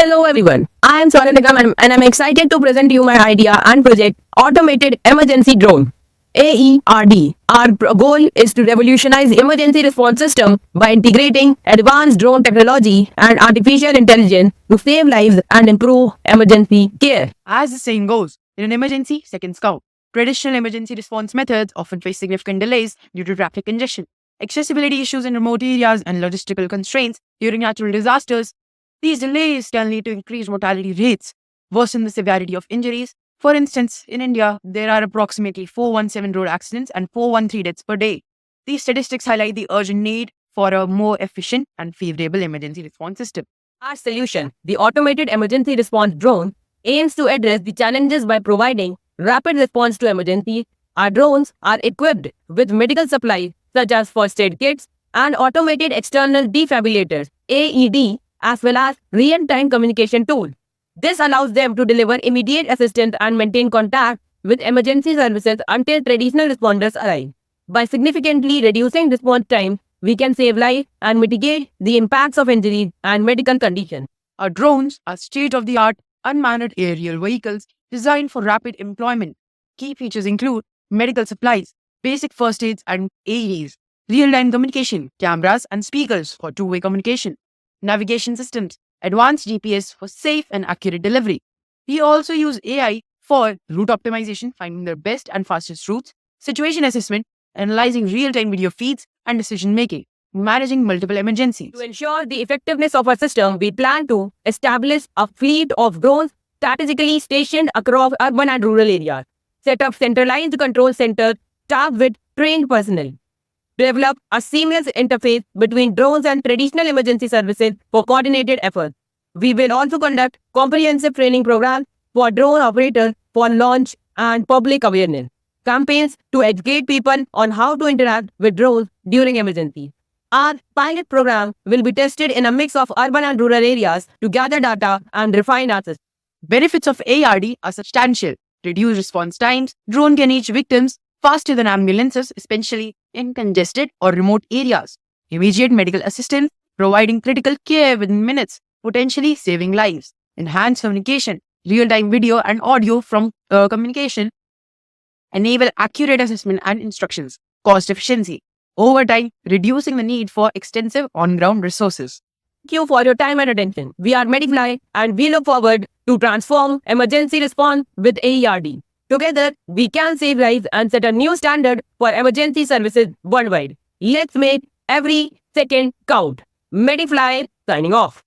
Hello everyone, I am Swarna Nigam and I'm excited to present you my idea and project Automated Emergency Drone. AERD. Our goal is to revolutionize emergency response system by integrating advanced drone technology and artificial intelligence to save lives and improve emergency care. As the saying goes, in an emergency, seconds count. Traditional emergency response methods often face significant delays due to traffic congestion, accessibility issues in remote areas, and logistical constraints during natural disasters. These delays can lead to increased mortality rates, worsen the severity of injuries. For instance, in India, there are approximately 417 road accidents and 413 deaths per day. These statistics highlight the urgent need for a more efficient and favorable emergency response system. Our solution, the Automated Emergency Response Drone, aims to address the challenges by providing rapid response to emergencies. Our drones are equipped with medical supplies such as first aid kits and automated external defibrillators AED as well as real-time communication tools. This allows them to deliver immediate assistance and maintain contact with emergency services until traditional responders arrive. By significantly reducing response time, we can save lives and mitigate the impacts of injuries and medical conditions. Our drones are state-of-the-art unmanned aerial vehicles designed for rapid employment. Key features include medical supplies, basic first aids and AEDs, real-time communication, cameras and speakers for two-way communication, navigation systems, advanced GPS for safe and accurate delivery. We also use AI for route optimization, finding the best and fastest routes, situation assessment, analyzing real-time video feeds, and decision-making, managing multiple emergencies. To ensure the effectiveness of our system, we plan to establish a fleet of drones strategically stationed across urban and rural areas, set up centralized control centers staffed with trained personnel, develop a seamless interface between drones and traditional emergency services for coordinated efforts. We will also conduct comprehensive training programs for drone operators for launch and public awareness campaigns to educate people on how to interact with drones during emergencies. Our pilot program will be tested in a mix of urban and rural areas to gather data and refine our system. Benefits of ARD are substantial. Reduced response times, drone can reach victims faster than ambulances, especially in congested or remote areas. Immediate medical assistance, providing critical care within minutes, potentially saving lives. Enhanced communication, real-time video and audio from communication, enable accurate assessment and instructions. Cost efficiency, over time, reducing the need for extensive on-ground resources. Thank you for your time and attention. We are Medifly and we look forward to transform emergency response with AERD. Together, we can save lives and set a new standard for emergency services worldwide. Let's make every second count. Medifly signing off.